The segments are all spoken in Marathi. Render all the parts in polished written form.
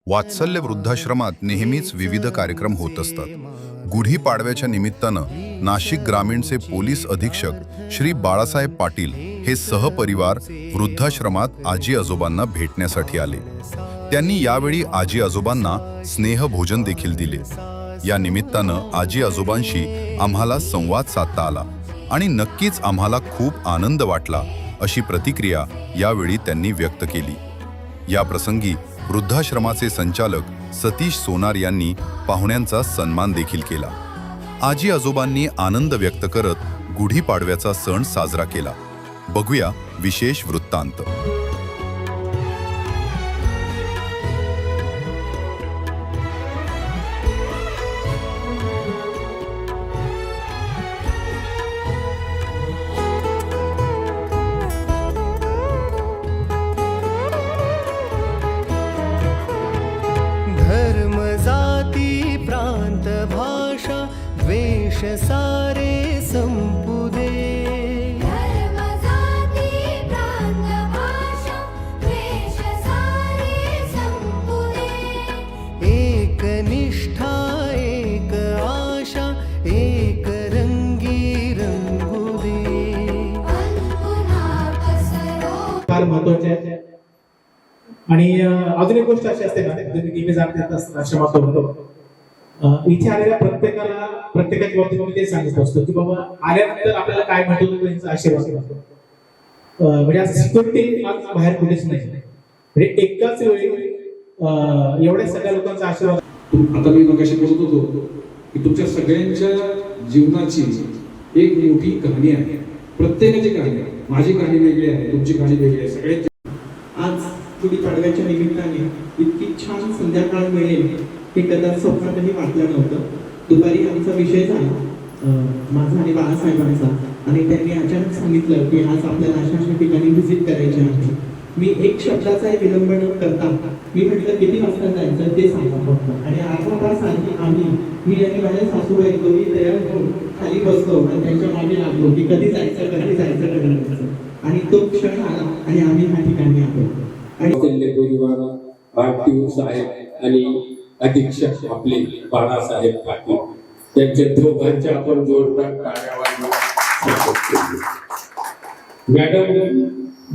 वात्सल्य वृद्धाश्रमात नेहमीच विविध कार्यक्रम होत असतात. गुढीपाडव्याच्या निमित्तानं नाशिक ग्रामीणचे पोलीस अधीक्षक श्री बाळासाहेब पाटील हे सहपरिवार वृद्धाश्रमात आजी आजोबांना भेटण्यासाठी आले. त्यांनी यावेळी आजी आजोबांना स्नेहभोजन देखील दिले. या निमित्तानं आजी आजोबांशी आम्हाला संवाद साधता आला आणि नक्कीच आम्हाला खूप आनंद वाटला अशी प्रतिक्रिया यावेळी त्यांनी व्यक्त केली. या प्रसंगी वृद्धाश्रमाचे संचालक सतीश सोनार यांनी पाहुण्यांचा सन्मान देखील केला. आजी आजोबांनी आनंद व्यक्त करत गुढीपाडव्याचा सण साजरा केला. बघूया विशेष वृत्तांत. धर्म जाती प्रांत भाषा द्वेष सारे संपुदे. धर्म जाती प्रांत भाषा द्वेष सारे संपुदे. एक निष्ठा एक आशा एक रंगी रंगुदे. पुन्हा पसरो फार महत्वाचे आहे. आणि अजून एक गोष्ट अशी असते ना, नेहमी जाणत असतात आश्रमात इथे आलेल्या प्रत्येकाच्या बाबतीत मी ते सांगत असतो की बाबा आल्यानंतर आपल्याला काय भेटतो त्यांचा आशीर्वाद असतो. म्हणजे असं सिक्युरिटी बाहेर कुठेच नाही. म्हणजे एकाच वेळी एवढ्या सगळ्या लोकांचा आशीर्वाद. आता मी मगाशी बोलत होतो की तुमच्या सगळ्यांच्या जीवनाची एक मोठी कहाणी आहे. प्रत्येकाची कहाणी आहे. माझी कहाणी वेगळी आहे, तुमची कहाणी वेगळी आहे. सगळ्यांची. आज गुढीपाडव्याच्या निमित्ताने इतकी छान संध्याकाळ मिळेल हे कदाचित स्वप्नातही वाटलं नव्हतं. दुपारी आमचा विषय झाला माझा आणि बाळासाहेबांचा, आणि त्यांनी अचानक सांगितलं की आज आपल्याला अशा अशा ठिकाणी व्हिजिट करायची आहे. मी एक शब्दाचाही विलंब न करता मी म्हटलं किती वाजता जायचं ते सांगा फक्त. आणि अर्धा तास आधी मी आणि माझ्या सासूबाई दोन्ही तयार होऊन खाली बसलो आणि त्यांच्या मागे लागलो की कधी जायचं कधी जायचं कधी जायचं. आणि तो क्षण आला आणि आम्ही ह्या ठिकाणी आलो. आरटीओ साहेब आणि अधीक्षक आपले बाळासाहेब पाटील त्यांच्या दोघांच्या आपण जोरदार टाळ्या. मॅडम,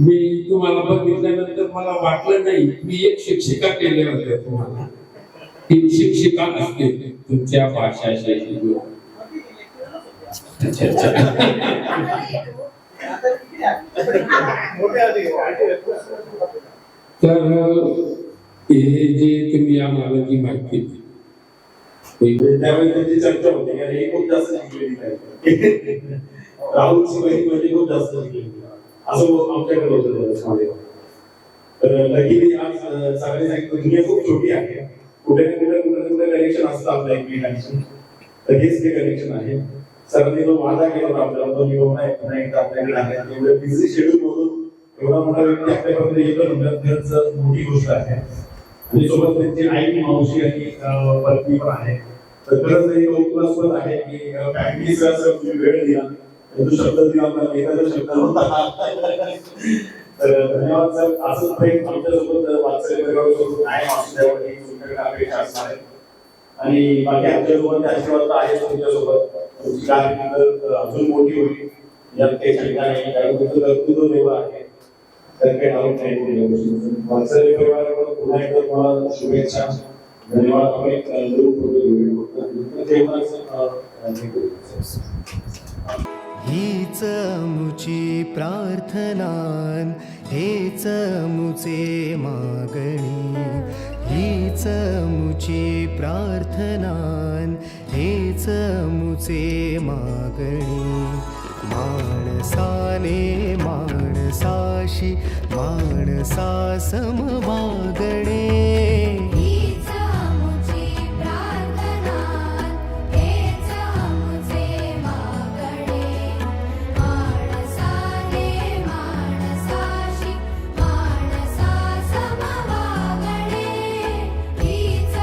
मी तुम्हाला बघितल्यानंतर मला वाटलं नाही मी एक शिक्षिका केल्या होत्या. तुम्हाला तीन शिक्षिका असते तुमच्या भाषा शैली. तर हे जे तुम्ही आम्हाला जी माहिती दिली त्यावेळी त्याची चर्चा होती की हे खूप जास्त शिकलेली नाही. राहुलची बहीण म्हणजे खूप जास्त शिकलेली असं आमच्याकडे होतं. तर लकीली आज सगळे सांगितलं दुनिया खूप छोटी आहे. कुठे ना कुठे कुठे कुठे कनेक्शन असतं आपल्या एकमेकांशी. तर हेच ते कनेक्शन आहे. सरांनी जो वादा केला होता आपल्याला तो निवडणा एकदा आपल्याकडे आहे. एवढं बिझी शेड्यूल मधून एवढा मोठा व्यक्ती आपल्यापर्यंत येतो म्हणजे मोठी गोष्ट आहे. आणि सोबत त्यांची आई मावशी आणि पत्नी पण आहे. तर खरंच हे कौतुकास्पद आहे की फॅमिलीचा तुम्ही वेळ दिला, तो शब्द दिला मला एखादा शब्द होता. तर धन्यवाद सर. असंच प्रेम आमच्यासोबत वात्सल्य परिवारासोबत आहे मावशीच्यावरती तुमच्याकडे अपेक्षा असणार आहे. आणि बाकी आमच्यासोबत आशीर्वाद आहे तुमच्यासोबत. तुमची कारकीर्द अजून मोठी होईल यात काही शंका नाही. कारण तुमचं कर्तृत्व देव आहे. तर काही डाऊट नाही. वात्सल्य परिवाराकडून पुन्हा एकदा तुम्हाला शुभेच्छा. धन्यवाद. आपण एक हीच मुची प्रार्थनान हेच मुचे मागणी. हीच मुची प्रार्थनान हेच मुचे मागणी. माणसाने माणसाशी माणसा सम वागणे. हीच मुची प्रार्थना हेच मुचे मागणे. माणसाने माणसाशी माणसा सम वागणे. हीच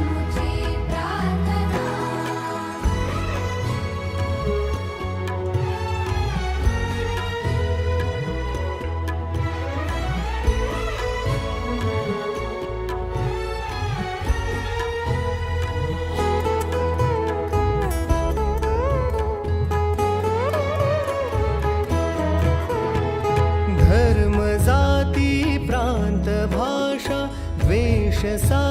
मुची प्रार्थना. यशसा